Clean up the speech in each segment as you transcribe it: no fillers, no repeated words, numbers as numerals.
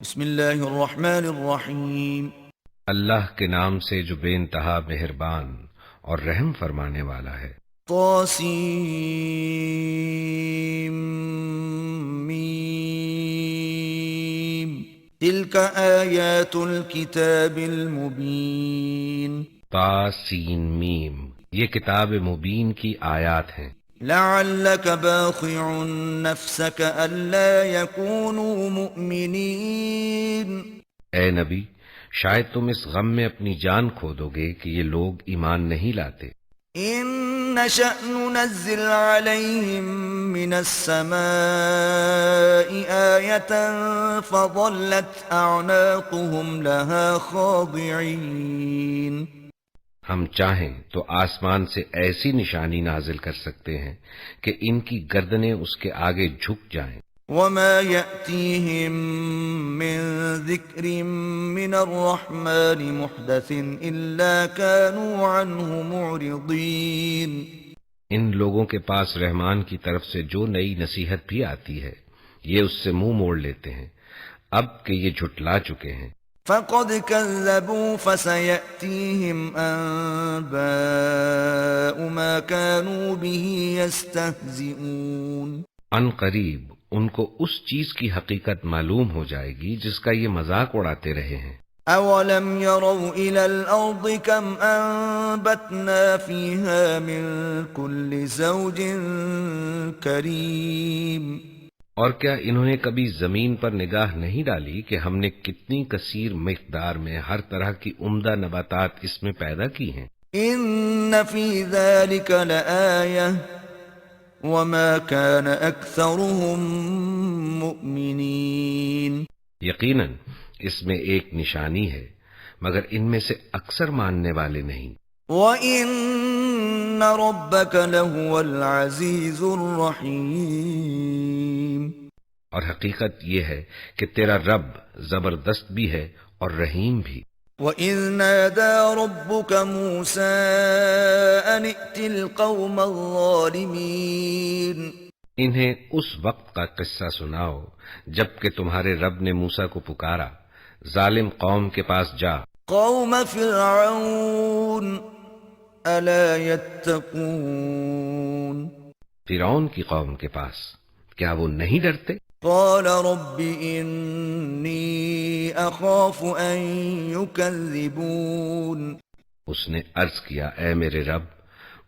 بسم اللہ الرحمن الرحیم۔ اللہ کے نام سے جو بے انتہا مہربان اور رحم فرمانے والا ہے۔ طاسیم تلک آیات الكتاب المبین۔ طاسین میم، یہ کتاب مبین کی آیات ہیں۔ لعلک باخع نفسک الا یکونوا مؤمنین۔ اے نبی، شاید تم اس غم میں اپنی جان کھو دو گے کہ یہ لوگ ایمان نہیں لاتے۔ ان نشأ ننزل عليهم من السماء آية فظلت أعناقهم لها خاضعين۔ ہم چاہیں تو آسمان سے ایسی نشانی نازل کر سکتے ہیں کہ ان کی گردنیں اس کے آگے جھک جائیں۔ وما يأتيهم من ذكر من الرحمن محدث إلا كانوا عنه معرضين۔ ان لوگوں کے پاس رحمان کی طرف سے جو نئی نصیحت بھی آتی ہے یہ اس سے منہ موڑ لیتے ہیں، اب کہ یہ جھٹلا چکے ہیں۔ فقد كذبوا فسيأتيهم أنباء ما كانوا به يستهزئون۔ ان قریب ان کو اس چیز کی حقیقت معلوم ہو جائے گی جس کا یہ مذاق اڑاتے رہے ہیں۔ أولم يروا إلى الأرض كم أنبتنا فيها من كل زوج كريم۔ اور کیا انہوں نے کبھی زمین پر نگاہ نہیں ڈالی کہ ہم نے کتنی کثیر مقدار میں ہر طرح کی عمدہ نباتات اس میں پیدا کی ہیں؟ إن في ذلك لآية وما كان أكثرهم مؤمنين۔ یقیناً اس میں ایک نشانی ہے مگر ان میں سے اکثر ماننے والے نہیں۔ وَإِنَّ رَبَّكَ لَهُوَ الْعَزِيزُ الرَّحِيمُ۔ اور حقیقت یہ ہے کہ تیرا رب زبردست بھی ہے اور رحیم بھی۔ وَإِذْ نَادَى رَبُّكَ مُوسَىٰ أَنِ ائْتِ الْقَوْمَ الظَّالِمِينَ۔ انہیں اس وقت کا قصہ سناؤ جب کہ تمہارے رب نے موسیٰ کو پکارا، ظالم قوم کے پاس جا۔ قوم فرعون ألا يتقون۔ فرعون کی قوم کے پاس، کیا وہ نہیں ڈرتے؟ قال رب إني أخاف أن يكذبون۔ اس نے عرض کیا، اے میرے رب،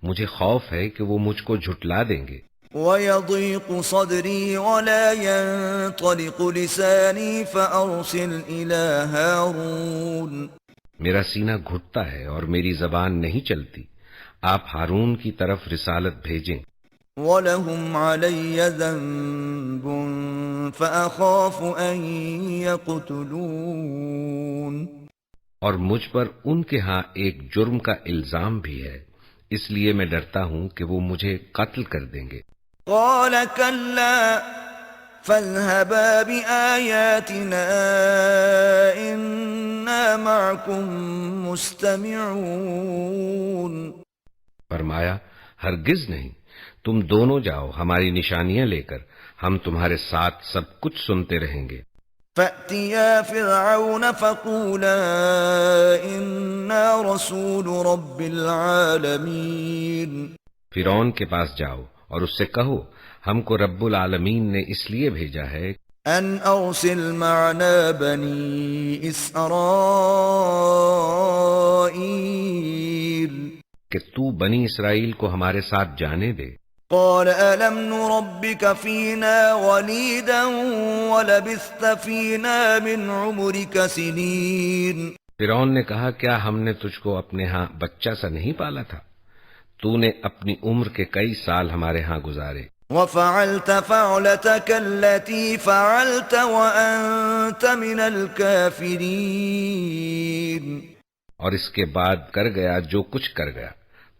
مجھے خوف ہے کہ وہ مجھ کو جھٹلا دیں گے۔ ويضيق صدري ولا ينطلق لساني فأرسل إلى هارون۔ میرا سینہ گھٹتا ہے اور میری زبان نہیں چلتی، آپ ہارون کی طرف رسالت بھیجیں۔ وَلَهُمْ عَلَيَّ ذَنبٌ فَأَخَافُ أَن يَقْتُلُونِ۔ اور مجھ پر ان کے ہاں ایک جرم کا الزام بھی ہے، اس لیے میں ڈرتا ہوں کہ وہ مجھے قتل کر دیں گے۔ قال كلا فاذهبا بآياتنا إنا معكم مستمعون۔ فرمایا، ہرگز نہیں، تم دونوں جاؤ ہماری نشانیاں لے کر، ہم تمہارے ساتھ سب کچھ سنتے رہیں گے۔ فأتيا فرعون فقولا إنا رسول رب العالمين۔ فرعون کے پاس جاؤ اور اس سے کہو، ہم کو رب العالمین نے اس لیے بھیجا ہے أن أرسل معنا بني إسرائيل۔ کہ تو بنی اسرائیل کو ہمارے ساتھ جانے دے۔ قال ألم نربك فينا وليدا ولبثت فينا من عمرك سنين۔ فرعون نے کہا، کیا ہم نے تجھ کو اپنے ہاں بچہ سا نہیں پالا تھا؟ تو نے اپنی عمر کے کئی سال ہمارے ہاں گزارے۔ وفعلت فعلتك التي فعلت وأنت من الكافرين۔ اور اس کے بعد کر گیا جو کچھ کر گیا،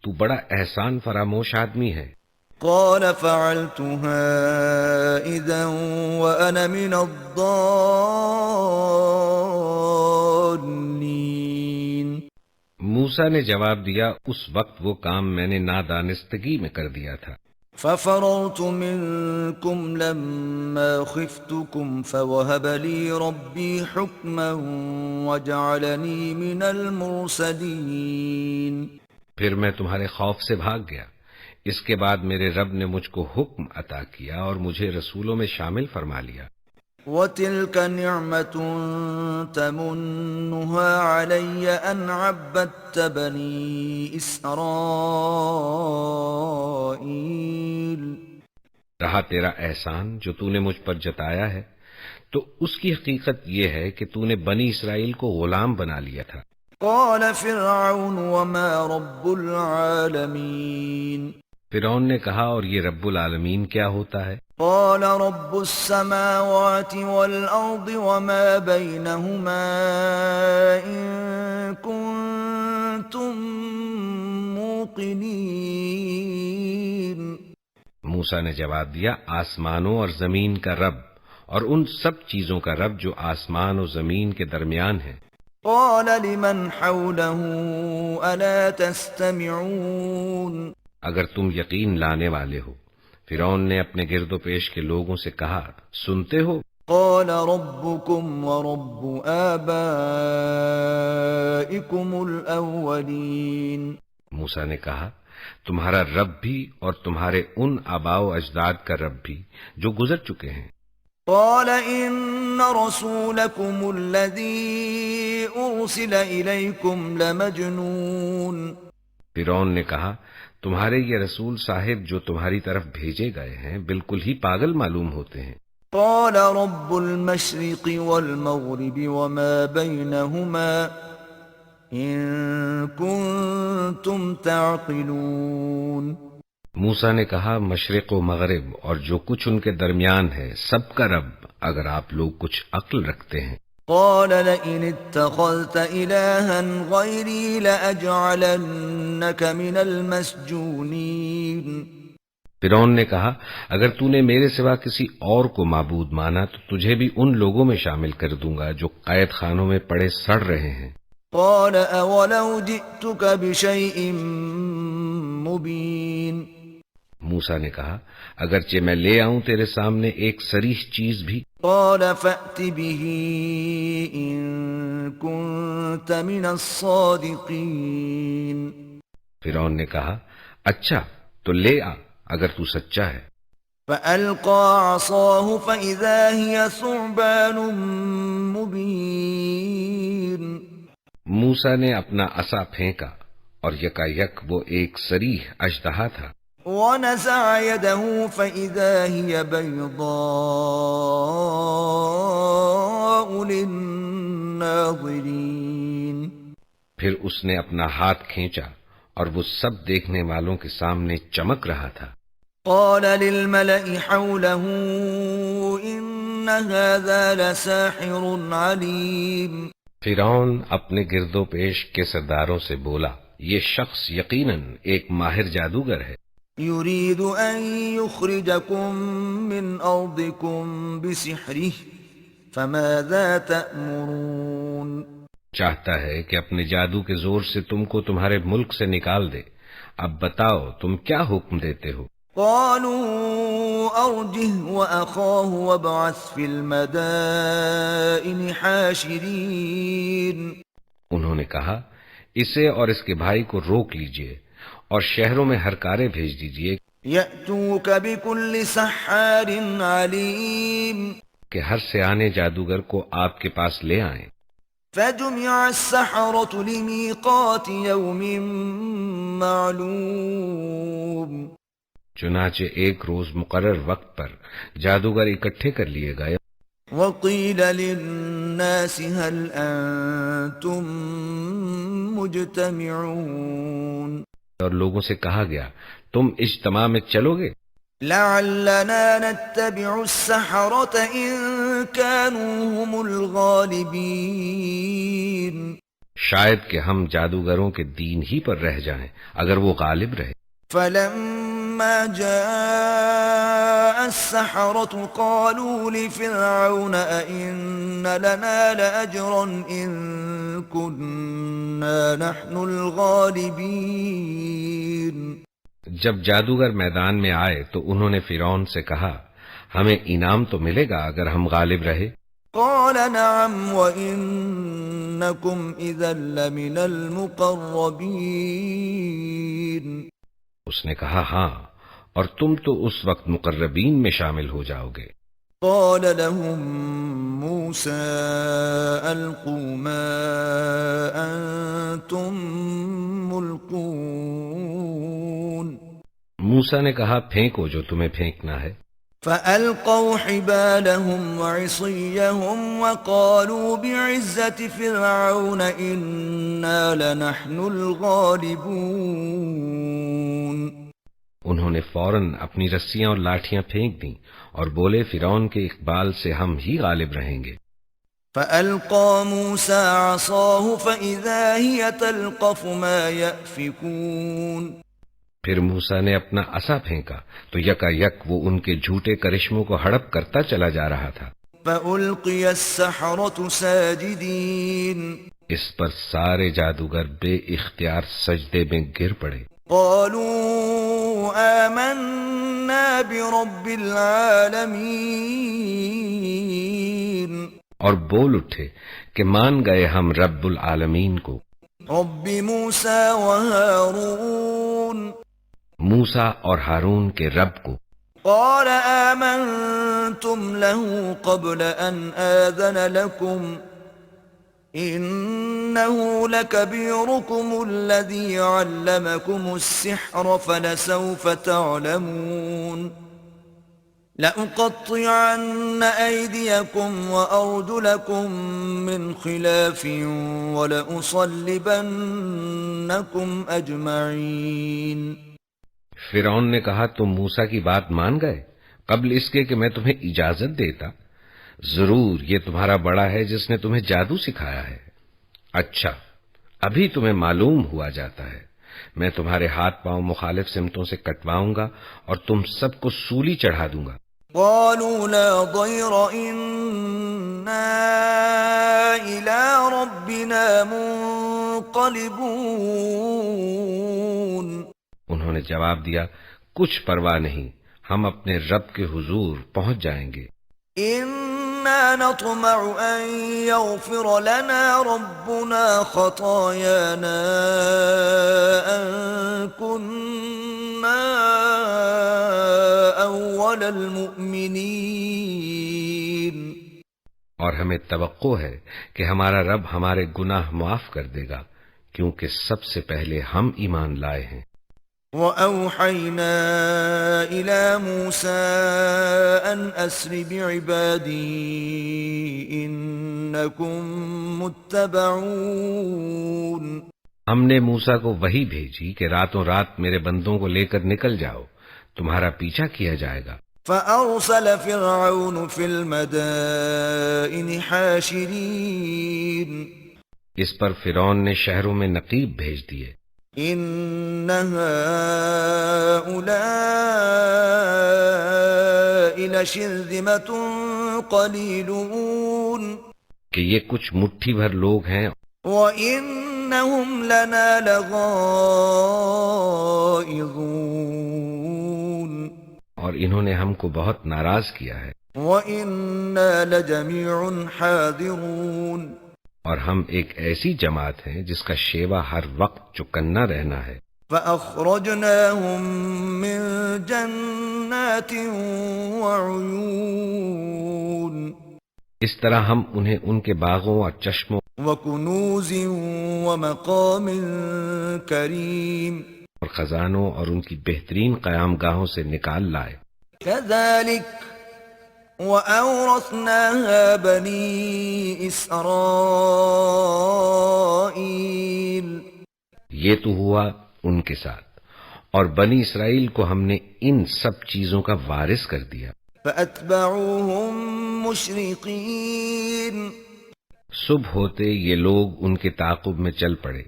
تو بڑا احسان فراموش آدمی ہے۔ قال فعلتها إذا وأنا من الضالين۔ موسیٰ نے جواب دیا، اس وقت وہ کام میں نے نادانستگی میں کر دیا تھا۔ ففررت منكم لما خفتكم فوهب لي ربي حكما وجعلني من المرسلين. پھر میں تمہارے خوف سے بھاگ گیا، اس کے بعد میرے رب نے مجھ کو حکم عطا کیا اور مجھے رسولوں میں شامل فرما لیا. وَتِلْكَ نِعْمَةٌ تَمُنُّهَا عَلَيَّ أَنْ عَبَّدتَّ بَنِي إِسْرَائِيلَ. رہا تیرا احسان جو تو نے مجھ پر جتایا ہے تو اس کی حقیقت یہ ہے کہ تو نے بنی اسرائیل کو غلام بنا لیا تھا. قال فرعون وما رب العالمین. فرعون نے کہا اور یہ رب العالمین کیا ہوتا ہے؟ قال رب السماوات والأرض وما بينهما إن كنتم موقنين. موسیٰ نے جواب دیا، آسمانوں اور زمین کا رب اور ان سب چیزوں کا رب جو آسمان اور زمین کے درمیان ہیں. قال لمن حوله ألا تستمعون. اگر تم یقین لانے والے ہو. فرعون نے اپنے گرد و پیش کے لوگوں سے کہا، سنتے ہو؟ قال ربكم ورب آبائكم الأولين. موسیٰ نے کہا، تمہارا رب بھی اور تمہارے ان آباء و اجداد کا رب بھی جو گزر چکے ہیں. قال إن رسولكم الذي أرسل إليكم لمجنون. فرعون نے کہا، تمہارے یہ رسول صاحب جو تمہاری طرف بھیجے گئے ہیں بالکل ہی پاگل معلوم ہوتے ہیں. قال رب المشرق والمغرب وما بينهما إن كنتم تعقلون. موسیٰ نے کہا، مشرق و مغرب اور جو کچھ ان کے درمیان ہے سب کا رب، اگر آپ لوگ کچھ عقل رکھتے ہیں. قال لئن اتخذت إلها غيري لأجعلنك من المسجونين. فرعون نے کہا، اگر تو نے میرے سوا کسی اور کو معبود مانا تو تجھے بھی ان لوگوں میں شامل کر دوں گا جو قید خانوں میں پڑے سڑ رہے ہیں. قال أولو جئتك بشيء مبين. موسیٰ نے کہا، اگرچہ میں لے آؤں تیرے سامنے ایک صریح چیز بھی. قال فأت به إن كنت من الصادقين. فرعون نے کہا، اچھا تو لے آ اگر تو سچا ہے. فألقى عصاه فإذا هي ثعبان مبين. موسیٰ نے اپنا عصا پھینکا اور یکایک وہ ایک صریح اژدہا تھا. ونزع يده فإذا هي بيضاء للناظرين. پھر اس نے اپنا ہاتھ کھینچا اور وہ سب دیکھنے والوں کے سامنے چمک رہا تھا. قال للملأ حوله إن هذا لساحر عليم. فرعون اپنے گرد و پیش کے سرداروں سے بولا، یہ شخص یقیناً ایک ماہر جادوگر ہے. يريد أن يخرجكم من أرضكم بسحره فماذا تأمرون. چاہتا ہے کہ اپنے جادو کے زور سے تم کو تمہارے ملک سے نکال دے. اب بتاؤ تم کیا حکم دیتے ہو؟ قالوا أرجه وأخاه وابعث في المدائن حاشرين. انہوں نے کہا، اسے اور اس کے بھائی کو روک لیجئے اور شہروں میں ہرکارے بھیج دیجئے يأتوك بكل سحار عليم. کہ ہر سیانے جادوگر کو آپ کے پاس لے آئیں. فجمع السحرة لميقات يوم معلوم. چنانچہ ایک روز مقرر وقت پر جادوگر اکٹھے کر لیے گئے. وقيل للناس هل أنتم مجتمعون. اور لوگوں سے کہا گیا، تم اجتماع میں چلو گے؟ لعلنا نتبع السحرة إن كانوا هم الغالبين. شاید کہ ہم جادوگروں کے دین ہی پر رہ جائیں اگر وہ غالب رہے. فلما جاء السحرة قالوا لفرعون أئن لنا لأجرا إن كنا نحن الغالبين. جب جادوگر میدان میں آئے تو انہوں نے فرعون سے کہا ہمیں انعام تو ملے گا اگر ہم غالب رہے؟ قال نعم وإنكم إذا لمن المقربين. اس نے کہا ہاں، اور تم تو اس وقت مقربین میں شامل ہو جاؤ گے۔ قال لهم موسى ألقوا ما أنتم ملقون. موسیٰ نے کہا پھینکو جو تمہیں پھینکنا ہے۔ فألقوا حبالهم وعصيهم وقالوا بعزة فرعون إنا لنحن الغالبون. انہوں نے فوراً اپنی رسیاں اور لاٹھیاں پھینک دیں اور بولے فرعون کے اقبال سے ہم ہی غالب رہیں گے۔ فألقى موسى عصاه فإذا هي تلقف ما يأفكون. پھر موسیٰ نے اپنا عصا پھینکا تو یکا یک وہ ان کے جھوٹے کرشموں کو ہڑپ کرتا چلا جا رہا تھا۔ فألقي السحرة ساجدين. اس پر سارے جادوگر بے اختیار سجدے میں گر پڑے۔ قالوا آمنا برب العالمين. اور بول اٹھے کہ مان گئے ہم رب العالمین کو، رب موسى وهارون. موسیٰ اور ہارون کے رب کو۔ قال آمنتم له قبل أن آذن لكم إنه لكبيركم الذي علمكم السحر فلسوف تعلمون لأقطعن أيديكم وأرجلكم من خلاف ولأصلبنكم أجمعين. فرعون نے کہا تم موسیٰ کی بات مان گئے قبل اس کے کہ میں تمہیں اجازت دیتا؟ ضرور یہ تمہارا بڑا ہے جس نے تمہیں جادو سکھایا ہے۔ اچھا، ابھی تمہیں معلوم ہوا جاتا ہے، میں تمہارے ہاتھ پاؤں مخالف سمتوں سے کٹواؤں گا اور تم سب کو سولی چڑھا دوں گا۔ قالوا لا ضير إنا إلى ربنا منقلبون. انہوں نے جواب دیا کچھ پرواہ نہیں، ہم اپنے رب کے حضور پہنچ جائیں گے۔ إنا نطمع أن يغفر لنا ربنا خطايانا أن كنا أول المؤمنين. اور ہمیں توقع ہے کہ ہمارا رب ہمارے گناہ معاف کر دے گا کیونکہ سب سے پہلے ہم ایمان لائے ہیں۔ وَأَوْحَيْنَا إِلَى مُوسَىٰ أَنْ أَسْرِ بِعِبَادِي إِنَّكُمْ مُتَّبَعُونَ. ہم نے موسیٰ کو وحی بھیجی کہ راتوں رات میرے بندوں کو لے کر نکل جاؤ، تمہارا پیچھا کیا جائے گا۔ فَأَرْسَلَ فِرْعَوْنُ فِي الْمَدَائِنِ حَاشِرِينَ. اس پر فرعون نے شہروں میں نقیب بھیج دیے۔ إِنَّ هَٰؤُلَاءِ لَشِرْذِمَةٌ قَلِيلُونَ. کہ یہ کچھ مٹھی بھر لوگ ہیں وَإِنَّهُمْ لَنَا لَغَائِظُونَ. اور انہوں نے ہم کو بہت ناراض کیا ہے۔ وَإِنَّا لَجَمِيعٌ حَاذِرُونَ. اور ہم ایک ایسی جماعت ہیں جس کا شیوا ہر وقت چکنا رہنا ہے۔ فَأَخْرَجْنَاهُمْ مِنْ جَنَّاتٍ وَعُيُونٍ. اس طرح ہم انہیں ان کے باغوں اور چشموں وَكُنُوزٍ وَمَقَامٍ كَرِيمٍ. اور خزانوں اور ان کی بہترین قیام گاہوں سے نکال لائے۔ كَذَلِكَ وَأَوْرَثْنَاهَا بَنِي إِسْرَائِيلَ. یہ تو ہوا ان کے ساتھ، اور بنی اسرائیل کو ہم نے ان سب چیزوں کا وارث کر دیا۔ فَأَتْبَعُوهُمْ مُشْرِقِينَ. صبح ہوتے یہ لوگ ان کے تعاقب میں چل پڑے۔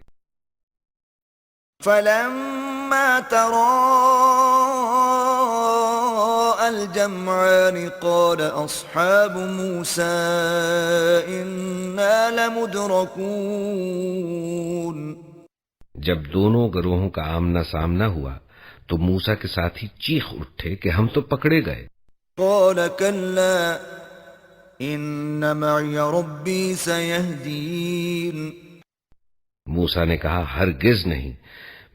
فَلَمَّا تَرَاءَى الْجَمْعَانِ قَالَ أَصْحَابُ مُوسَىٰ إِنَّا لَمُدْرَكُونَ. جب دونوں گروہوں کا آمنا سامنا ہوا تو موسیٰ کے ساتھی چیخ اٹھے کہ ہم تو پکڑے گئے۔ قال كلا إن معي ربي سيهدين موسیٰ نے کہا ہرگز نہیں،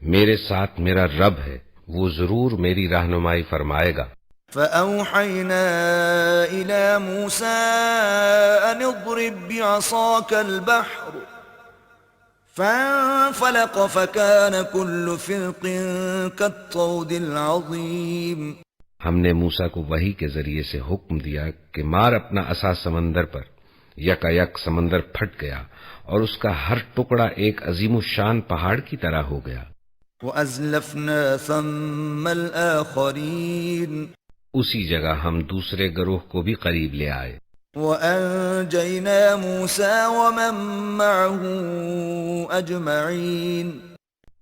میرے ساتھ میرا رب ہے، وہ ضرور میری رہنمائی فرمائے گا۔ فأوحينا إلى موسى أن اضرب بعصاك البحر فانفلق فكان كل فرق كالطود العظيم۔ ہم نے موسیٰ کو وحی کے ذریعے سے حکم دیا کہ مار اپنا عصا سمندر پر، یکا یک سمندر پھٹ گیا اور اس کا ہر ٹکڑا ایک عظیم الشان پہاڑ کی طرح ہو گیا۔ وَأَزْلَفْنَا ثَمَّ الْآخَرِينَ اسی جگہ ہم دوسرے گروہ کو بھی قریب لے آئے۔ وَأَنْجَيْنَا مُوسَى وَمَن مَّعَهُ أَجْمَعِينَ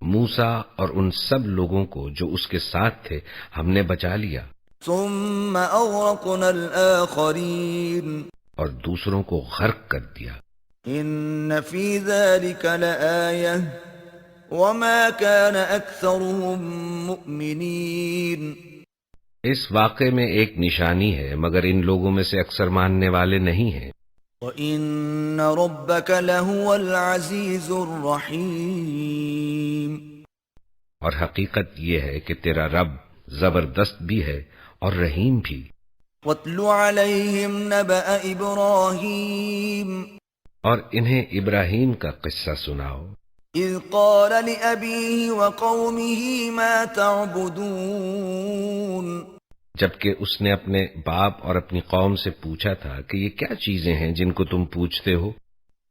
موسیٰ اور ان سب لوگوں کو جو اس کے ساتھ تھے ہم نے بچا لیا۔ ثُمَّ أَغْرَقْنَا الْآخَرِينَ اور دوسروں کو غرق کر دیا۔ إِنَّ فِي ذَلِكَ لَآيَةً وَمَا كَانَ أَكْثَرُهُم مُؤْمِنِينَ اس واقعے میں ایک نشانی ہے، مگر ان لوگوں میں سے اکثر ماننے والے نہیں ہیں۔ وَإِنَّ رَبَّكَ لَهُوَ الْعَزِيزُ الرَّحِيمُ اور حقیقت یہ ہے کہ تیرا رب زبردست بھی ہے اور رحیم بھی۔ وَاتْلُ عَلَيْهِمْ نَبَأَ إِبْرَاهِيمَ اور انہیں ابراہیم کا قصہ سناؤ۔ إِذْ قَالَ لِأَبِيهِ وَقَوْمِهِ مَا تَعْبُدُونَ جبکہ اس نے اپنے باپ اور اپنی قوم سے پوچھا تھا کہ یہ کیا چیزیں ہیں جن کو تم پوچھتے ہو؟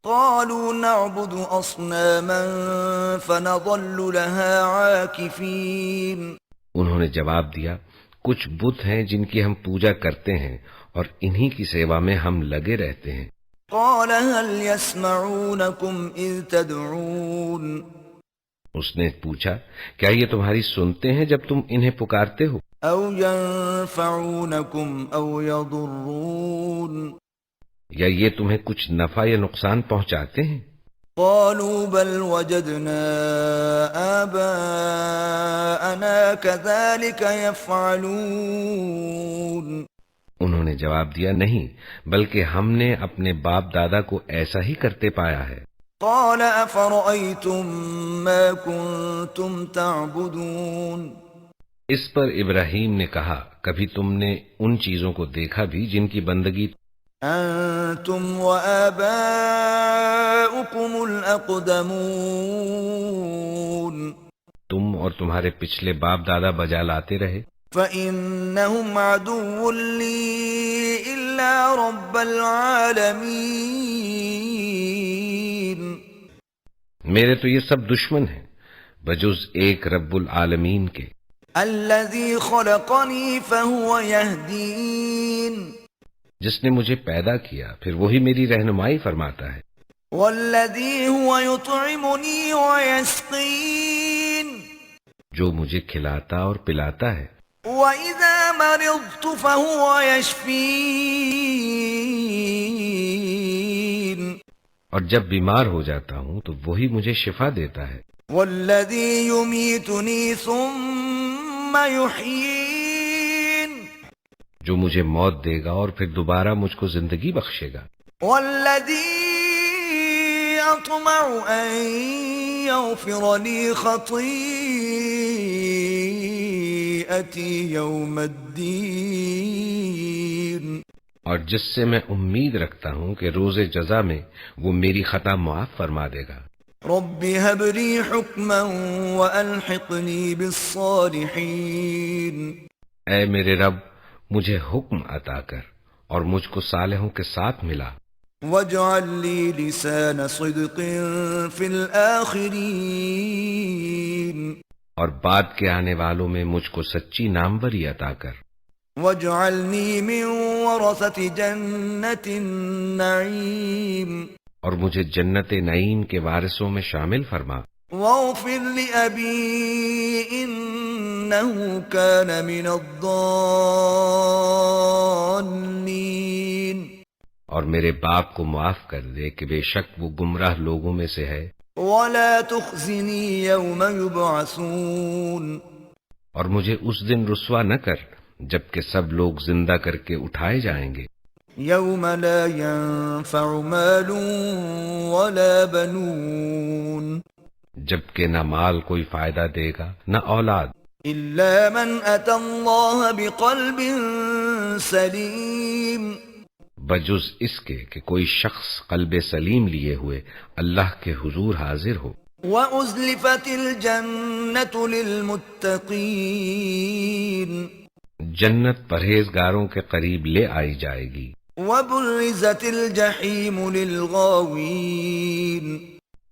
قَالُوا نَعْبُدُ أَصْنَامًا فَنَظَلُّ لَهَا عَاكِفِينَ انہوں نے جواب دیا کچھ بت ہیں جن کی ہم پوجا کرتے ہیں اور انہی کی سیوا میں ہم لگے رہتے ہیں۔ قَالَ هَلْ يَسْمَعُونَكُمْ إِذْ تَدْعُونَ اس نے پوچھا کیا یہ تمہاری سنتے ہیں جب تم انہیں پکارتے ہو؟ أَوْ يَنفَعُونَكُمْ أَوْ يَضُرُّونَ یا یہ تمہیں کچھ نفع یا نقصان پہنچاتے ہیں؟ قالوا بل وجدنا آباءنا كذلك يفعلون انہوں نے جواب دیا نہیں، بلکہ ہم نے اپنے باپ دادا کو ایسا ہی کرتے پایا ہے۔ قال أفرأيتم ما كنتم تعبدون اس پر ابراہیم نے کہا کبھی تم نے ان چیزوں کو دیکھا بھی جن کی بندگی أنتم وآباؤكم الأقدمون تم اور تمہارے پچھلے باپ دادا بجا لاتے رہے؟ فإنهم عدو لي إلا رب العالمين میرے تو یہ سب دشمن ہیں بجز ایک رب العالمین کے۔ الذي خلقني فهو يهدين جس نے مجھے پیدا کیا پھر وہی میری رہنمائی فرماتا ہے۔ والذي هو يطعمني ويسقين جو مجھے کھلاتا اور پلاتا ہے۔ وإذا مرضت فهو يشفين اور جب بیمار ہو جاتا ہوں تو وہی مجھے شفا دیتا ہے۔ والذي يميتني ثم يحيين جو مجھے موت دے گا اور پھر دوبارہ مجھ کو زندگی بخشے گا۔ والذي أطمع أن يغفر لي خطيئتي يوم الدين اور جس سے میں امید رکھتا ہوں کہ روز جزا میں وہ میری خطا معاف فرما دے گا۔ رب هب لي حكما وألحقني بالصالحين اے میرے رب مجھے حکم عطا کر اور مجھ کو صالحوں کے ساتھ ملا۔ واجعل لي لسان صدق في الآخرين اور بعد کے آنے والوں میں مجھ کو سچی ناموری عطا کر۔ واجعلني من ورثة جنة النعيم اور مجھے جنت نعیم کے وارثوں میں شامل فرما۔ واغفر لأبي إنه كان من الضالين اور میرے باپ کو معاف کر دے کہ بے شک وہ گمراہ لوگوں میں سے ہے۔ ولا تخزني يوم يبعثون اور مجھے اس دن رسوا نہ کر جبکہ سب لوگ زندہ کر کے اٹھائے جائیں گے. يوم لا ينفع مال ولا بنون جبکہ نہ مال کوئی فائدہ دے گا نہ اولاد، إلا من أتى الله بقلب سليم بجز اس کے کہ کوئی شخص قلب سلیم لیے ہوئے اللہ کے حضور حاضر ہو. وأزلفت الجنة للمتقين جنت پرہیزگاروں کے قریب لے آئی جائے گی. وبرزت الجحيم للغاوين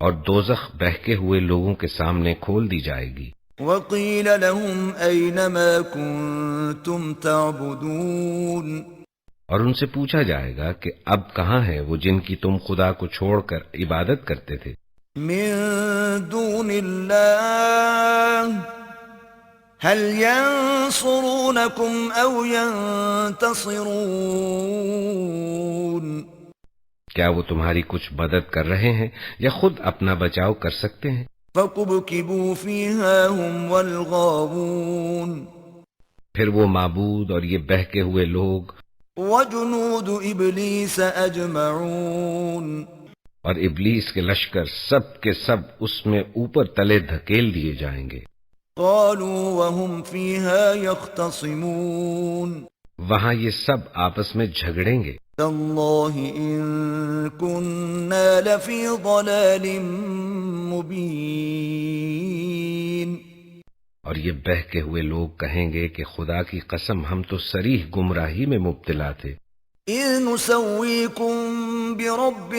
اور دوزخ بہکے ہوئے لوگوں کے سامنے کھول دی جائے گی. وقيل لهم أين ما كنتم تعبدون اور ان سے پوچھا جائے گا کہ اب کہاں ہے وہ جن کی تم خدا کو چھوڑ کر عبادت کرتے تھے؟ من دون الله هل ينصرونكم أو ينتصرون کیا وہ تمہاری کچھ مدد کر رہے ہیں یا خود اپنا بچاؤ کر سکتے ہیں؟ فكبكبوا فيها هم والغاوون پھر وہ معبود اور یہ بہکے ہوئے لوگ وجنود إبليس أجمعون اور ابلیس کے لشکر سب کے سب اس میں اوپر تلے دھکیل دیے جائیں گے. قالوا وهم فيها يختصمون وہاں یہ سب آپس میں جھگڑیں گے. تالله إن كنا لفي ضلال مبين اور یہ بہکے ہوئے لوگ کہیں گے کہ خدا کی قسم ہم تو صریح گمراہی میں مبتلا تھے. إذ نسويكم برب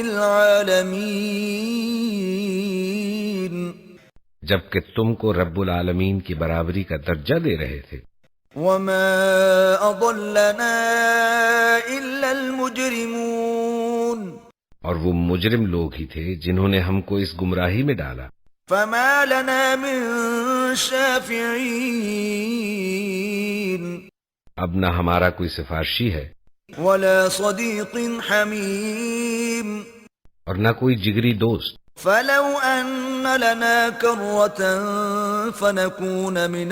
العالمين جبکہ تم کو رب العالمین کی برابری کا درجہ دے رہے تھے. وما أضلنا إلا المجرمون اور وہ مجرم لوگ ہی تھے جنہوں نے ہم کو اس گمراہی میں ڈالا. فما لنا من شافعين اب نہ ہمارا کوئی سفارشی ہے ولا صديق حميم اور نہ کوئی جگری دوست. فلو أن لنا كرة فنكون من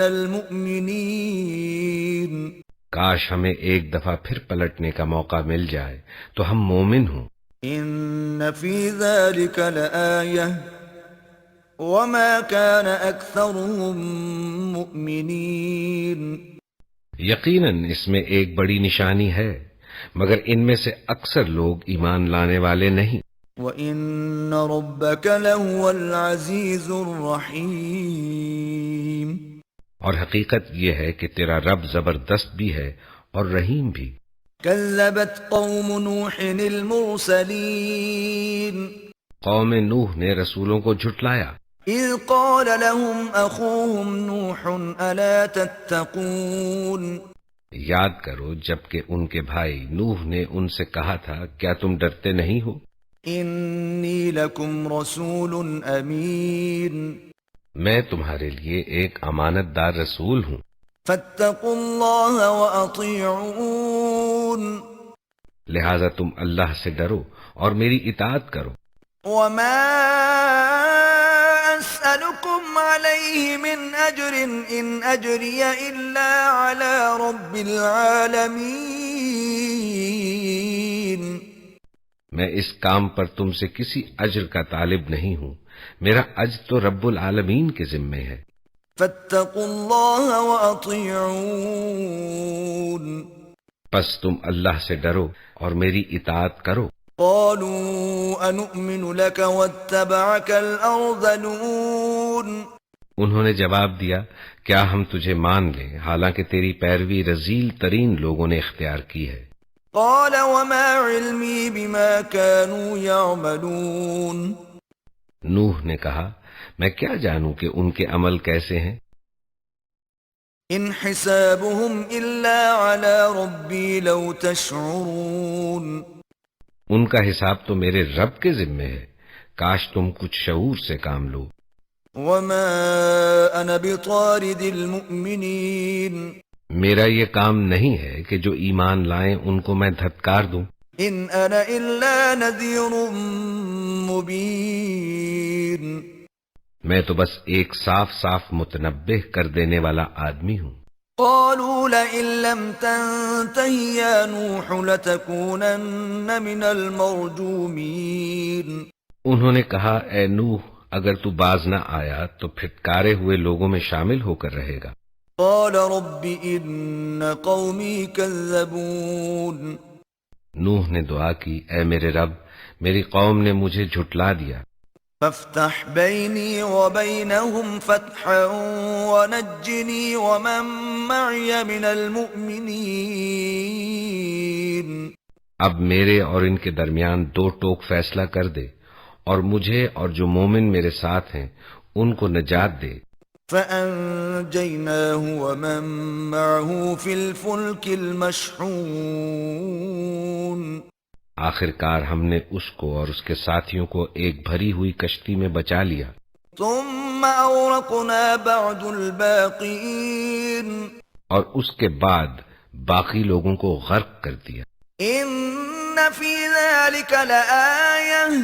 المؤمنين کاش ہمیں ایک دفعہ پھر پلٹنے کا موقع مل جائے تو ہم مومن ہوں. إن في ذلك لآية وما كان أكثرهم مؤمنين یقیناً اس میں ایک بڑی نشانی ہے مگر ان میں سے اکثر لوگ ایمان لانے والے نہیں. وَإِنَّ رَبَّكَ لَهُوَ الْعَزِيزُ الرَّحِيمُ اور حقیقت یہ ہے کہ تیرا رب زبردست بھی ہے اور رحیم بھی. كذبت قوم نوح المرسلين قوم نوح نے رسولوں کو جھٹلایا إذ قال لهم أخوهم نوح ألا تتقون یاد کرو جبکہ ان کے بھائی نوح نے ان سے کہا تھا کیا تم ڈرتے نہیں ہو؟ إني لكم رسول أمين میں تمہارے لیے ایک امانت دار رسول ہوں. فاتقوا الله وأطيعون لہذا تم اللہ سے ڈرو اور میری اطاعت کرو. وما أسألكم عليه من أجر إن أجري إلا على رب العالمين میں اس کام پر تم سے کسی اجر کا طالب نہیں ہوں، میرا اجر تو رب العالمین کے ذمے ہے. فاتقوا الله وأطيعون پس تم اللہ سے ڈرو اور میری اطاعت کرو. قالوا أنؤمن لك واتبعك الأرذلون انہوں نے جواب دیا کیا ہم تجھے مان لیں حالانکہ تیری پیروی رذیل ترین لوگوں نے اختیار کی ہے. قال وما علمي بما كانوا يعملون نوح نے کہا میں کیا جانوں کہ ان کے عمل کیسے ہیں. إن حسابهم إلا على ربي لو تشعرون ان کا حساب تو میرے رب کے ذمے ہے، کاش تم کچھ شعور سے کام لو. وما أنا بطارد المؤمنين میرا یہ کام نہیں ہے کہ جو ایمان لائیں ان کو میں دھتکار دوں. إن أنا إلا نذير مبين میں تو بس ایک صاف صاف متنبہ کر دینے والا آدمی ہوں۔ قالوا لئن لم تنته يا نوح لتكونن من المرجومين۔ انہوں نے کہا اے نوح اگر تو باز نہ آیا تو پھٹکارے ہوئے لوگوں میں شامل ہو کر رہے گا۔ قال رب ان قومي كذبون۔ نوح نے دعا کی اے میرے رب میری قوم نے مجھے جھٹلا دیا، فافتح بيني وبينهم فتحا ونجني ومن معي من المؤمنين۔ اب میرے اور ان کے درمیان دو ٹوک فیصلہ کر دے اور مجھے اور جو مومن میرے ساتھ ہیں ان کو نجات دے۔ فأنجيناه ومن معه في الفلك المشحون۔ آخر کار ہم نے اس کو اور اس کے ساتھیوں کو ایک بھری ہوئی کشتی میں بچا لیا۔ ثم أورقنا بعد الباقين۔ اور اس کے بعد باقی لوگوں کو غرق کر دیا۔ إن في ذلك لآية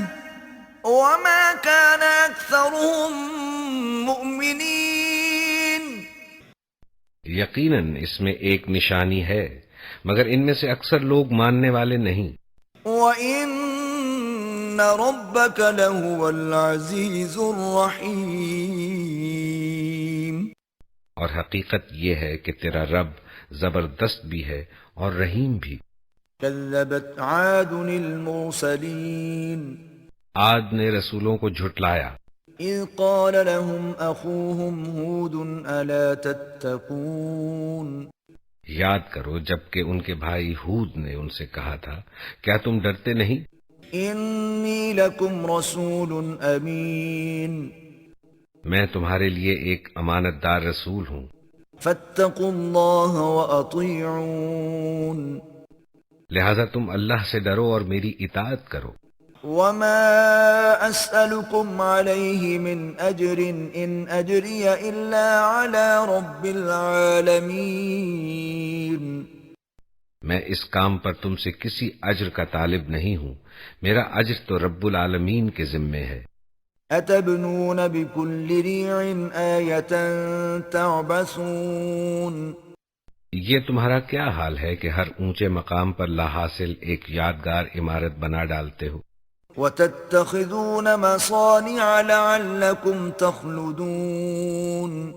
وما كان أكثرهم مؤمنين۔ یقیناً اس میں ایک نشانی ہے مگر ان میں سے اکثر لوگ ماننے والے نہیں۔ وَإِنَّ رَبَّكَ لَهُوَ الْعَزِيزُ الرَّحِيمُ۔ اور حقیقت یہ ہے کہ تیرا رب زبردست بھی ہے اور رحیم بھی۔ كذبت عاد المرسلين۔ عاد نے رسولوں کو جھٹلایا۔ إذ قال لهم أخوهم هود ألا تتقون۔ یاد کرو جبکہ ان کے بھائی ہود نے ان سے کہا تھا کیا تم ڈرتے نہیں؟ إني لكم رسول أمين۔ میں تمہارے لیے ایک امانت دار رسول ہوں، فاتقوا الله وأطيعون۔ لہذا تم اللہ سے ڈرو اور میری اطاعت کرو۔ وما أسألكم عليه من أجر إن أجري إلا على رب العالمين۔ میں اس کام پر تم سے کسی اجر کا طالب نہیں ہوں، میرا اجر تو رب العالمین کے ذمے ہے۔ أتبنون بكل ريع آية تعبثون۔ یہ تمہارا کیا حال ہے کہ ہر اونچے مقام پر لا حاصل ایک یادگار عمارت بنا ڈالتے ہو؟ وتتخذون مصانع لعلكم تخلدون۔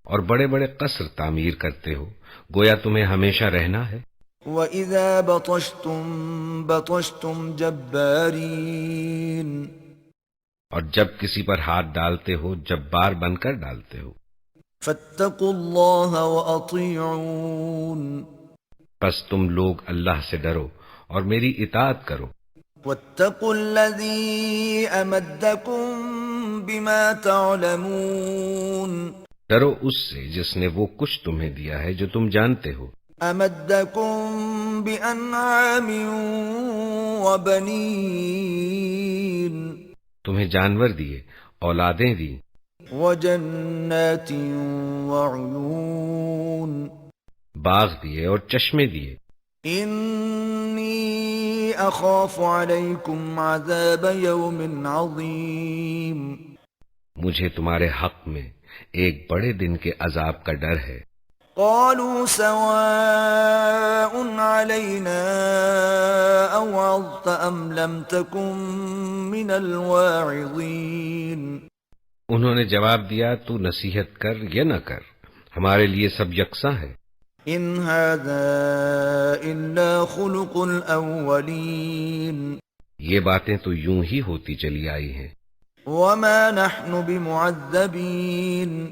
اور بڑے بڑے قصر تعمیر کرتے ہو گویا تمہیں ہمیشہ رہنا ہے۔ وَإِذَا بَطَشْتُمْ بَطَشْتُمْ جَبَّارِينَ۔ اور جب کسی پر ہاتھ ڈالتے ہو جبار بن کر ڈالتے ہو۔ فَاتَّقُوا اللَّهَ وَأَطِيعُونَ۔ پس تم لوگ اللہ سے ڈرو اور میری اطاعت کرو۔ وَاتَّقُوا الَّذِي أَمَدَّكُم بِمَا تَعْلَمُونَ۔ ڈرو اس سے جس نے وہ کچھ تمہیں دیا ہے جو تم جانتے ہو۔ أَمَدَّكُم بِأَنْعَامٍ وَبَنِينَ۔ تمہیں جانور دیے، اولادیں دی، وَجَنَّاتٍ وَعُيُونٍ۔ باغ دیے اور چشمے دیے۔ إِنِّي أَخَافُ عَلَيْكُمْ عَذَابَ يَوْمٍ عَظِيمٍ۔ مجھے تمہارے حق میں ایک بڑے دن کے عذاب کا ڈر ہے۔ قالوا سواء علينا أوعظت أم لم تكن من الواعظين۔ انہوں نے جواب دیا تو نصیحت کر یا نہ کر ہمارے لیے سب یکساں ہے۔ إن هذا إلا خلق الأولين۔ یہ باتیں تو یوں ہی ہوتی چلی آئی ہیں، وما نحن بمعذبين۔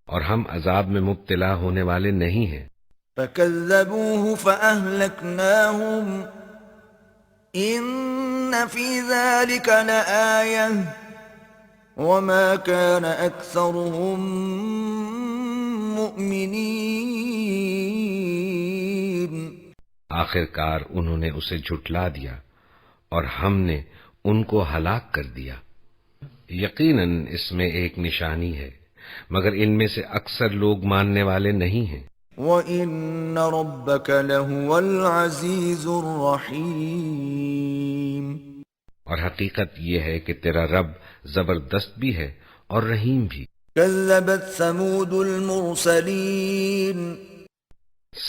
اور ہم عذاب میں مبتلا ہونے والے نہیں ہیں۔ فكذبوه فأهلكناهم إن في ذلك لآية وما كان أكثرهم مؤمنين۔ آخر کار انہوں نے اسے جھٹلا دیا اور ہم نے ان کو ہلاک کر دیا۔ یقیناً اس میں ایک نشانی ہے مگر ان میں سے اکثر لوگ ماننے والے نہیں ہیں۔ وَإِنَّ رَبَّكَ لَهُوَ الْعَزِيزُ الرَّحِيمُ۔ اور حقیقت یہ ہے کہ تیرا رب زبردست بھی ہے اور رحیم بھی۔ كذبت ثمود المرسلين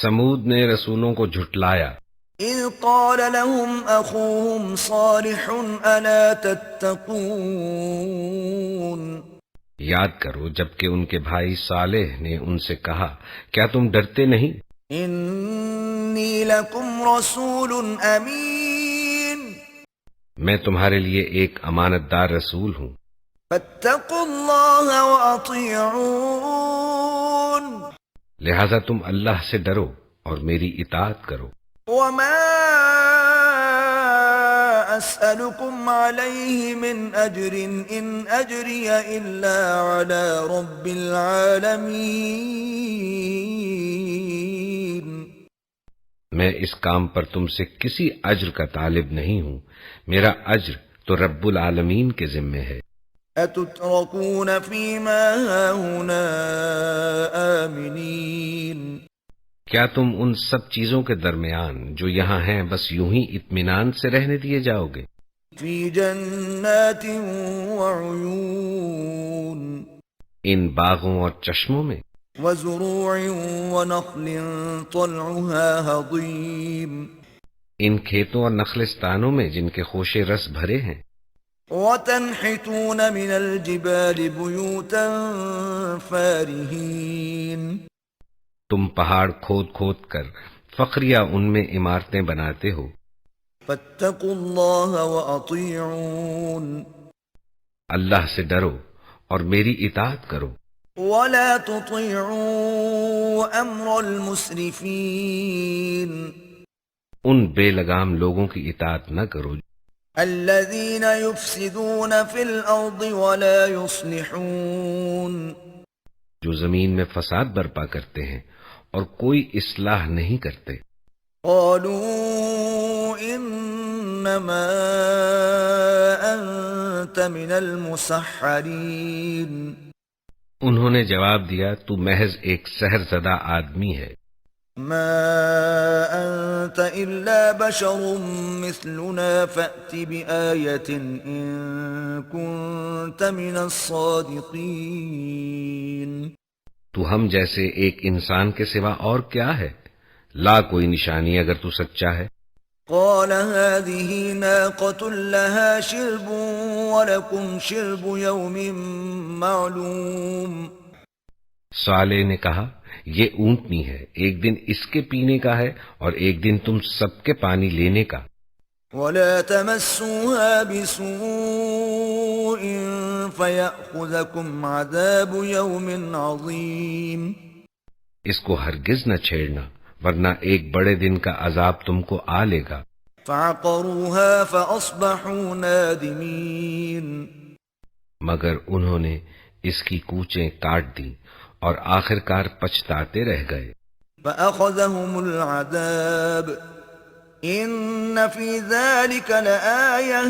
سمود نے رسولوں کو جھٹلایا، إذ قال لهم أخوهم صالح ألا تتقون یاد کرو جبکہ ان کے بھائی صالح نے ان سے کہا کیا تم ڈرتے نہیں؟ إني لكم رسول أمين میں تمہارے لیے ایک امانت دار رسول ہوں، فاتقوا الله وأطيعون لہذا تم اللہ سے ڈرو اور میری اطاعت کرو۔ وما أسألكم عليه من أجر إن أجري إلا على رب العالمين میں اس کام پر تم سے کسی اجر کا طالب نہیں ہوں، میرا اجر تو رب العالمین کے ذمے ہے۔ أتتركون فيما هاهنا آمنين کیا تم ان سب چیزوں کے درمیان جو یہاں ہیں بس یوں ہی اطمینان سے رہنے دیے جاؤ گے؟ في جنات وعيون ان باغوں اور چشموں میں، وزروع ونخل طلعها هضيم ان کھیتوں اور نخلستانوں میں جن کے خوشے رس بھرے ہیں، وتنحتون من الجبال بيوتا فارهين تم پہاڑ کھود کھود کر فخریہ ان میں عمارتیں بناتے ہو۔ فاتقوا الله وأطيعون اللہ سے ڈرو اور میری اطاعت کرو، ولا تطيعوا أمر المسرفين ان بے لگام لوگوں کی اطاعت نہ کرو الذين يفسدون في الأرض ولا يصلحون جو زمین میں فساد برپا کرتے ہیں اور کوئی اصلاح نہیں کرتے۔ قالوا إنما أنت من المسحرين انہوں نے جواب دیا تو محض ایک سحر زدہ آدمی ہے، ما أنت إلا بشر مثلنا فأت بآية إن كنت من الصادقين تو ہم جیسے ایک انسان کے سوا اور کیا ہے، لا کوئی نشانی اگر تو سچا ہے۔ قال هذه ناقة لها شرب ولكم شرب يوم معلوم صالح نے کہا یہ اونٹنی ہے، ایک دن اس کے پینے کا ہے اور ایک دن تم سب کے پانی لینے کا۔ ولا تمسوها بسوء فيأخذكم عذاب يوم عظيم اس کو ہرگز نہ چھیڑنا ورنہ ایک بڑے دن کا عذاب تم کو آ لے گا۔ فعقروها فأصبحوا نادمين مگر انہوں نے اس کی کوچیں کاٹ دیں اور آخر کار پچھتاتے رہ گئے۔ فأخذهم العذاب إن في ذلك لآية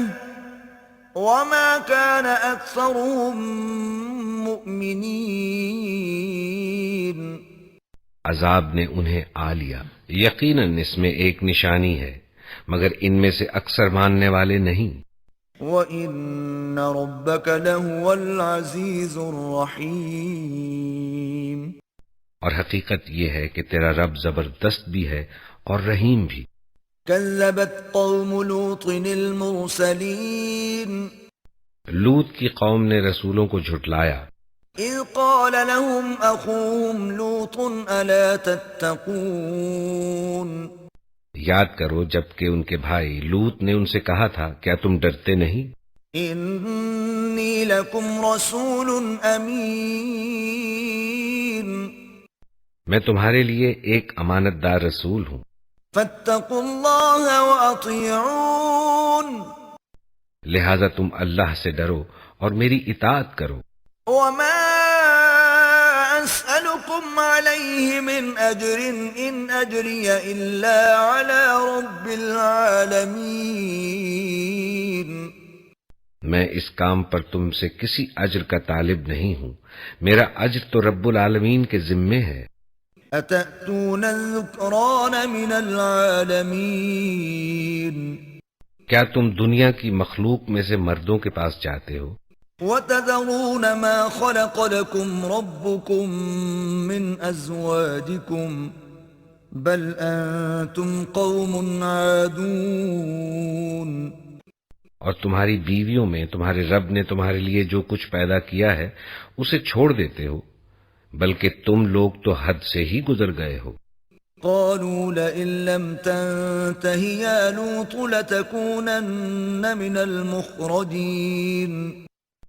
وما كان أكثرهم مؤمنين عذاب نے انہیں آ لیا، یقیناً اس میں ایک نشانی ہے مگر ان میں سے اکثر ماننے والے نہیں۔ وَإِنَّ رَبَّكَ لَهُوَ الْعَزِيزُ الرَّحِيمُ اور حقیقت یہ ہے کہ تیرا رب زبردست بھی ہے اور رحیم بھی۔ كذبت قوم لوط المرسلين لوط کی قوم نے رسولوں کو جھٹلایا، إذ قال لهم أخوهم لوط ألا تتقون یاد کرو جبکہ ان کے بھائی لوط نے ان سے کہا تھا کیا تم ڈرتے نہیں؟ إني لكم رسول أمين میں تمہارے لیے ایک امانت دار رسول ہوں، فاتقوا الله وأطيعون لہذا تم اللہ سے ڈرو اور میری اطاعت کرو۔ وما أسألكم عليه من أجر إن أجري إلا على رب العالمين میں اس کام پر تم سے کسی اجر کا طالب نہیں ہوں، میرا اجر تو رب العالمین کے ذمے ہے۔ أتأتون الذكران من العالمين کیا تم دنیا کی مخلوق میں سے مردوں کے پاس جاتے ہو؟ وتذرون ما خلق لكم ربكم من أزواجكم بل أنتم قوم عادون. اور تمہاری بیویوں میں تمہارے رب نے تمہارے لیے جو کچھ پیدا کیا ہے اسے چھوڑ دیتے ہو، بلکہ تم لوگ تو حد سے ہی گزر گئے ہو. قالوا لئن لم تنته يا لوط لتكونن من المخرجين.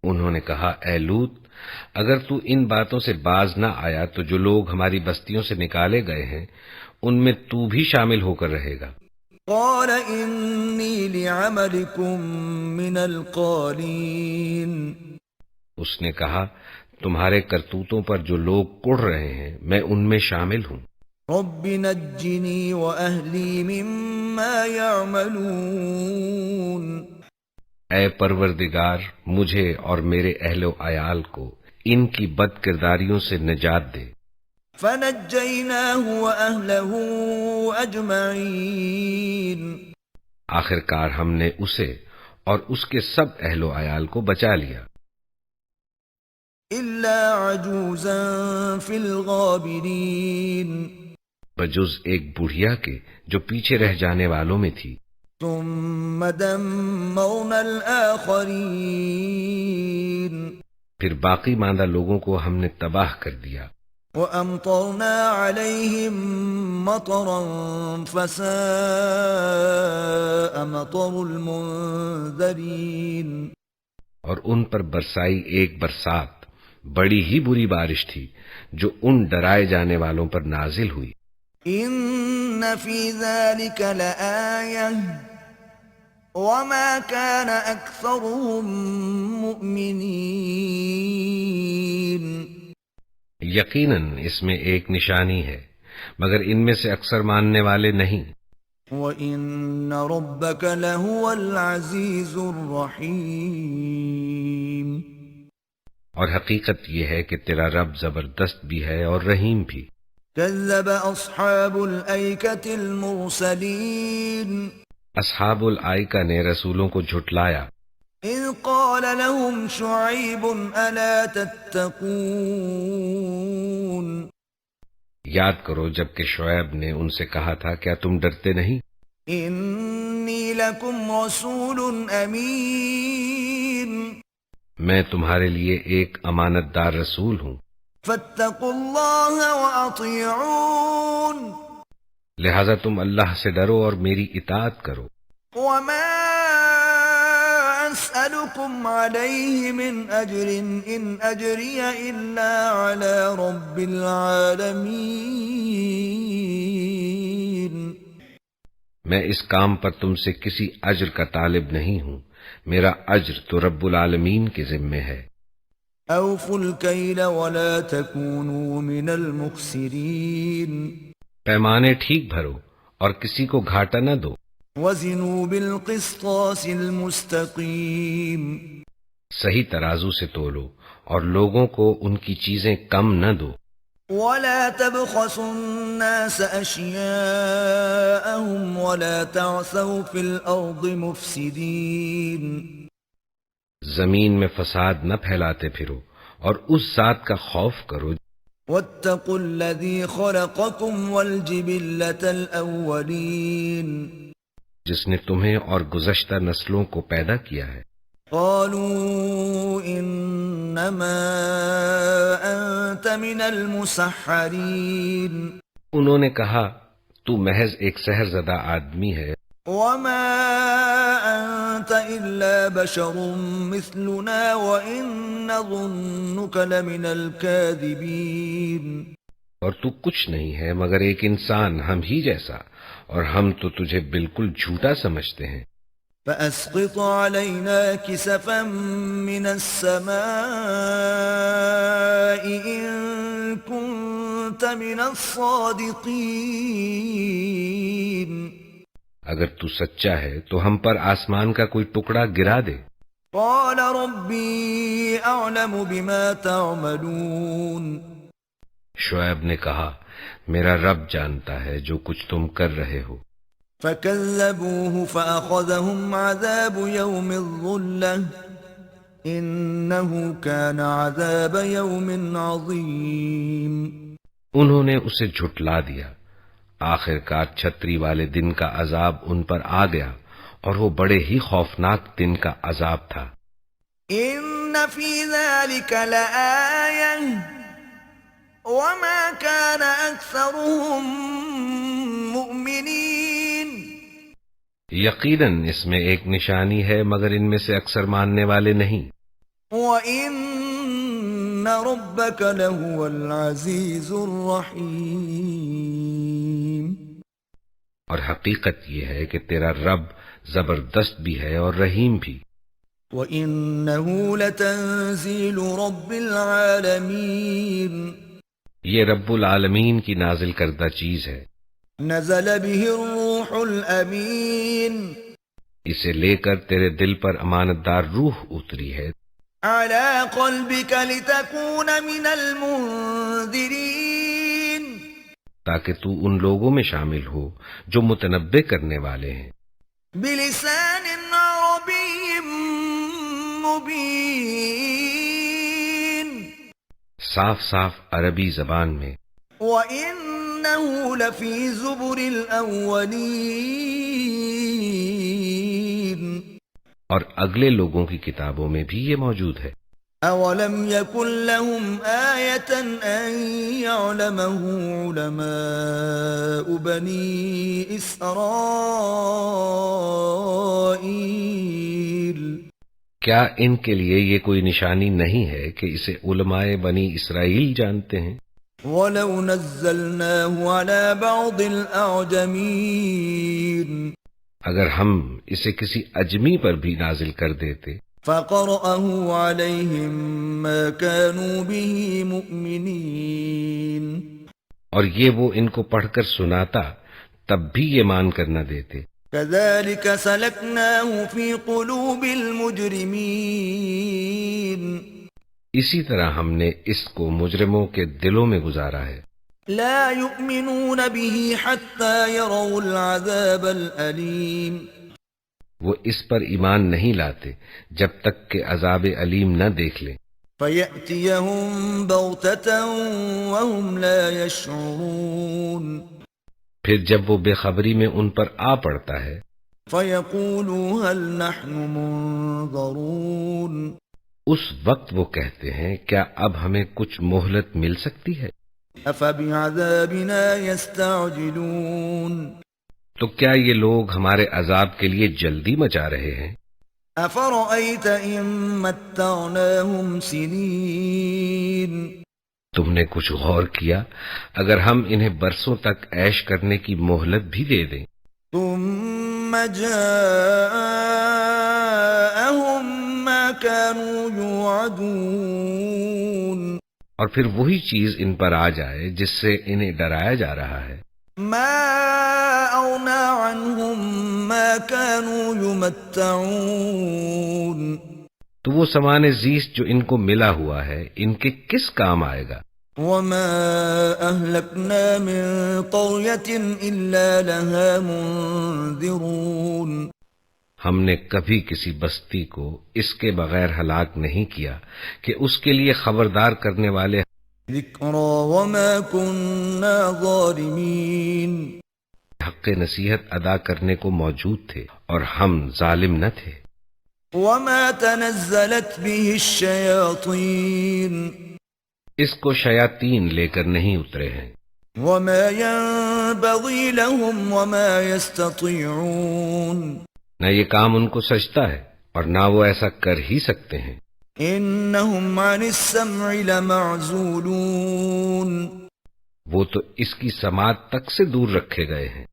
انہوں نے کہا، اے لوط، اگر تو ان باتوں سے باز نہ آیا تو جو لوگ ہماری بستیوں سے نکالے گئے ہیں ان میں تو بھی شامل ہو کر رہے گا. قال انی لعملکم من القالین. اس نے کہا، تمہارے کرتوتوں پر جو لوگ کڑ رہے ہیں میں ان میں شامل ہوں. رب نجنی واہلی مما یعملون. اے پروردگار، مجھے اور میرے اہل و عیال کو ان کی بد کرداریوں سے نجات دے. فنجیناہ واہلہ اجمعین. آخر کار ہم نے اسے اور اس کے سب اہل و عیال کو بچا لیا، الا عجوزا فی الغابرین. بجز ایک بڑھیا کے جو پیچھے رہ جانے والوں میں تھی. ثم دمرنا الآخرین. پھر باقی ماندہ لوگوں کو ہم نے تباہ کر دیا. وَأَمْطَرْنَا عَلَيْهِمْ مَطَرًا فَسَاءَ مَطَرُ الْمُنذَرِينَ. اور ان پر برسائی ایک برسات بڑی ہی بری بارش تھی جو ان ڈرائے جانے والوں پر نازل ہوئی. إِنَّ فِي ذَلِكَ لَآيَةً وَمَا كَانَ أَكْثَرُهُم مُؤْمِنِينَ. یقیناً اس میں ایک نشانی ہے مگر ان میں سے اکثر ماننے والے نہیں. وَإِنَّ رَبَّكَ لَهُوَ الْعَزِيزُ الرَّحِيمُ. اور حقیقت یہ ہے کہ تیرا رب زبردست بھی ہے اور رحیم بھی. كذب أصحاب الأيكة المرسلين. اصحاب الائکہ نے رسولوں کو جھٹلایا. إذ قال لهم شعيب ألا تتقون. یاد کرو جب کہ شعیب نے ان سے کہا تھا کیا تم ڈرتے نہیں؟ إني لكم رسول أمين. میں تمہارے لیے ایک امانت دار رسول ہوں. فاتقوا الله وأطيعون. لہذا تم اللہ سے ڈرو اور میری اطاعت کرو. وما أسألكم عليه من أجر إن أجري إلا على رب العالمين. میں اس کام پر تم سے کسی اجر کا طالب نہیں ہوں، میرا اجر تو رب العالمین کے ذمے ہے. أوفوا الكيل ولا تكونوا من المخسرين. پیمانے ٹھیک بھرو اور کسی کو گھاٹا نہ دو. وزنوا بالقسطاس المستقيم. صحیح ترازو سے تولو اور لوگوں کو ان کی چیزیں کم نہ دو. ولا تبخسوا الناس أشياءهم ولا تعثوا في الأرض مفسدين. زمین میں فساد نہ پھیلاتے پھرو اور اس ذات کا خوف کرو واتقوا الذي خلقكم والجبلة الأولين. جس نے تمہیں اور گزشتہ نسلوں کو پیدا کیا ہے. قالوا انما انت من المسحرين. انہوں نے کہا تو محض ایک سحر زدہ آدمی ہے. وما انت الا بشر مثلنا وان نظنك لمن الكاذبين. اور تو کچھ نہیں ہے مگر ایک انسان ہم ہی جیسا اور ہم تو تجھے بالکل جھوٹا سمجھتے ہیں. فأسقط علينا كسفا من السماء إن كنت من الصادقين. اگر تو سچا ہے تو ہم پر آسمان کا کوئی ٹکڑا گرا دے. قال ربي أعلم بما تعملون. شعیب نے کہا میرا رب جانتا ہے جو کچھ تم کر رہے ہو. فكذبوه فأخذهم عذاب يوم الظلة إنه كان عذاب يوم عظيم. انہوں نے اسے جھٹلا دیا. آخر کار چھتری والے دن کا عذاب ان پر آ گیا اور وہ بڑے ہی خوفناک دن کا عذاب تھا. إن في ذلك لآية وما كان أكثرهم مؤمنين. یقیناً اس میں ایک نشانی ہے مگر ان میں سے اکثر ماننے والے نہیں. وَإِنَّ رَبَّكَ لَهُوَ الْعَزِيزُ الرَّحِيمُ. اور حقیقت یہ ہے کہ تیرا رب زبردست بھی ہے اور رحیم بھی. وَإِنَّهُ لَتَنزِيلُ رَبِّ الْعَالَمِينَ. یہ رب العالمین کی نازل کردہ چیز ہے. نزل به الروح الأمين. اسے لے کر تیرے دل پر امانت دار روح اتری ہے. على قلبك لتكون من المنذرين. تاکہ تو ان لوگوں میں شامل ہو جو متنبع کرنے والے ہیں. بلسان عربي مبين. صاف صاف عربی زبان میں. وَإِنَّهُ لَفِي زُبُرِ الْأَوَّلِينَ. اور اگلے لوگوں کی کتابوں میں بھی یہ موجود ہے. أَوَلَمْ يَكُنْ لَهُمْ آيَةً أَنْ يَعْلَمَهُ عُلَمَاءُ بَنِي إِسْرَائِيلَ. کیا ان کے لیے یہ کوئی نشانی نہیں ہے کہ اسے علماء بنی اسرائیل جانتے ہیں؟ وَلَوْ نَزَّلْنَاهُ عَلَى بَعْضِ الْأَعْجَمِينَ. اگر ہم اسے کسی اجمی پر بھی نازل کر دیتے فَقَرَأَهُ عَلَيْهِمْ مَا كَانُوا بِهِ مُؤْمِنِينَ. اور یہ وہ ان کو پڑھ کر سناتا تب بھی یہ مان کر نہ دیتے. كَذَلِكَ سَلَكْنَاهُ فِي قُلُوبِ الْمُجْرِمِينَ. اسی طرح ہم نے اس کو مجرموں کے دلوں میں گزارا ہے. لا يؤمنون به حتى يروا العذاب الأليم. وہ اس پر ایمان نہیں لاتے جب تک کہ عذاب علیم نہ دیکھ لیں. فَيَأْتِيَهُمْ بَغْتَةً وَهُمْ لَا يَشْعُرُونَ. پھر جب وہ بے خبری میں ان پر آ پڑتا ہے فَيَقُولُوا هَلْ نَحْنُ مُنظَرُونَ. اس وقت وہ کہتے ہیں کیا اب ہمیں کچھ مہلت مل سکتی ہے؟ أَفَبِعَذَابِنَا يَسْتَعْجِلُونَ. تو کیا یہ لوگ ہمارے عذاب کے لیے جلدی مچا رہے ہیں؟ أَفَرَأَيْتَ إِن مَّتَّعْنَاهُمْ سِنِينَ. تم نے کچھ غور کیا اگر ہم انہیں برسوں تک عیش کرنے کی مہلت بھی دے دیں. ثم جاءهم ما كانوا يوعدون. اور پھر وہی چیز ان پر آ جائے جس سے انہیں ڈرایا جا رہا ہے. ما أغنى عنهم ما كانوا يمتعون. تو وہ سامان زیست جو ان کو ملا ہوا ہے ان کے کس کام آئے گا؟ وما أهلكنا من قرية إلا لها منذرون. ہم نے کبھی کسی بستی کو اس کے بغیر ہلاک نہیں کیا کہ اس کے لیے خبردار کرنے والے. ذکرا وما كنا ظالمین. حق نصیحت ادا کرنے کو موجود تھے اور ہم ظالم نہ تھے. وما تنزلت به الشیاطین. اس کو شیاطین لے کر نہیں اترے ہیں. وما ينبغي لهم وما يستطيعون. نہ یہ کام ان کو سجتا ہے اور نہ وہ ایسا کر ہی سکتے ہیں. انہم عن السمع لمعزولون. وہ تو اس کی سماعت تک سے دور رکھے گئے ہیں.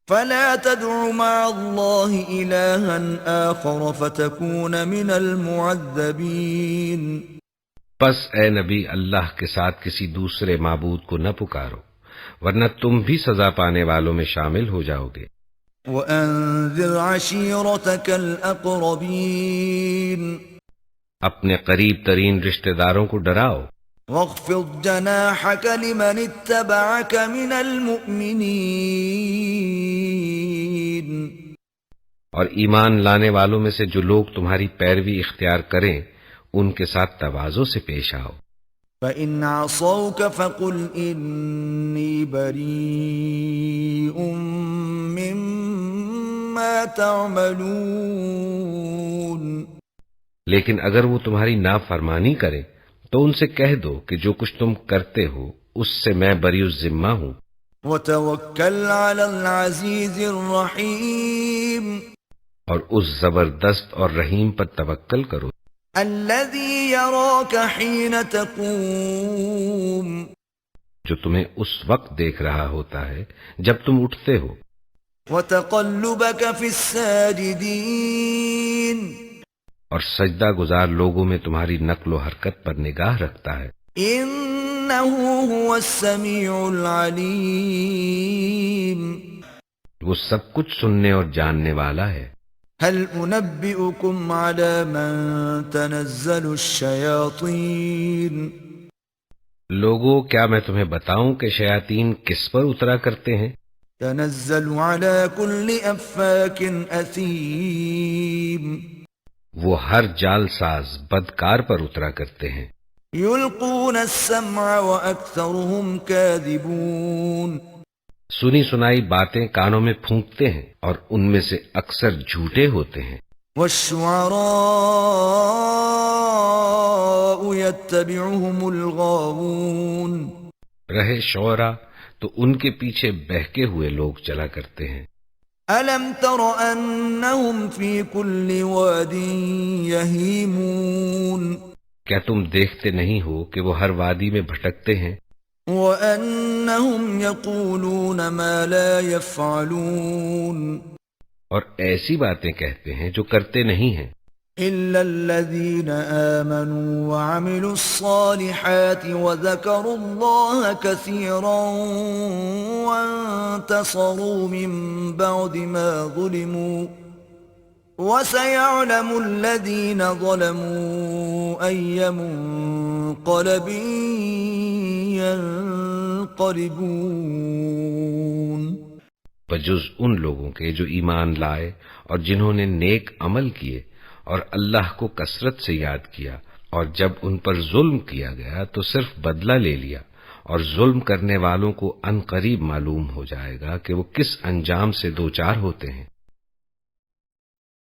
فلا تدع مع اللہ الہا آخر فتکون من المعذبین. پس اے نبی اللہ کے ساتھ کسی دوسرے معبود کو نہ پکارو ورنہ تم بھی سزا پانے والوں میں شامل ہو جاؤ گے. وَأَنذِرْ عَشِيرَتَكَ الْأَقْرَبِينَ. اپنے قریب ترین رشتہ داروں کو ڈراؤ. وَاخْفِضْ جَنَاحَكَ لِمَنِ اتَّبَعَكَ مِنَ الْمُؤْمِنِينَ. اور ایمان لانے والوں میں سے جو لوگ تمہاری پیروی اختیار کریں ان کے ساتھ تواضع سے پیش آؤ۔ فَإِنْ عَصَوْكَ فَقُلْ إِنِّي بَرِيءٌ مِّمَّا تَعْمَلُونَ، لیکن اگر وہ تمہاری نافرمانی کرے تو ان سے کہہ دو کہ جو کچھ تم کرتے ہو اس سے میں بری الذمہ ہوں۔ وَتَوَكَّلْ عَلَى الْعَزِيزِ الرَّحِيمِ، اور اس زبردست اور رحیم پر توکل کرو الَّذِي يَرَاكَ حِينَ تَقُومُ، جو تمہیں اس وقت دیکھ رہا ہوتا ہے جب تم اٹھتے ہو، وَتَقَلُّبَكَ فِي السَّاجِدِينَ، اور سجدہ گزار لوگوں میں تمہاری نقل و حرکت پر نگاہ رکھتا ہے۔ إِنَّهُ هُوَ السَّمِيعُ الْعَلِيمُ، وہ سب کچھ سننے اور جاننے والا ہے۔ هل أنبئكم على من تنزل الشياطين، لوگوں کیا میں تمہیں بتاؤں کہ شیاطین کس پر اترا کرتے ہیں؟ تنزل على كل أفاك أثيم، وہ ہر جال ساز بدکار پر اترا کرتے ہیں۔ يلقون السمع وأكثرهم كاذبون، سنی سنائی باتیں کانوں میں پھونکتے ہیں اور ان میں سے اکثر جھوٹے ہوتے ہیں۔ والشعراء يتبعهم الغاوون، رہے شعرا تو ان کے پیچھے بہکے ہوئے لوگ چلا کرتے ہیں۔ ألم تر أنهم في كل واد يهيمون، کیا تم دیکھتے نہیں ہو کہ وہ ہر وادی میں بھٹکتے ہیں؟ وَأَنَّهُمْ يَقُولُونَ مَا لَا يَفْعَلُونَ، اور ایسی باتیں کہتے ہیں جو کرتے نہیں ہیں۔ إِلَّا الَّذِينَ آمَنُوا وَعَمِلُوا الصَّالِحَاتِ وَذَكَرُوا اللَّهَ كَثِيرًا وَانتَصَرُوا مِن بَعْدِ مَا ظُلِمُوا، وَسَيَعْلَمُ الَّذِينَ ظَلَمُوا أَيَّ مُنقَلَبٍ ينقلبون، بجز ان لوگوں کے جو ایمان لائے اور جنہوں نے نیک عمل کیے اور اللہ کو کثرت سے یاد کیا، اور جب ان پر ظلم کیا گیا تو صرف بدلہ لے لیا، اور ظلم کرنے والوں کو عنقریب معلوم ہو جائے گا کہ وہ کس انجام سے دوچار ہوتے ہیں۔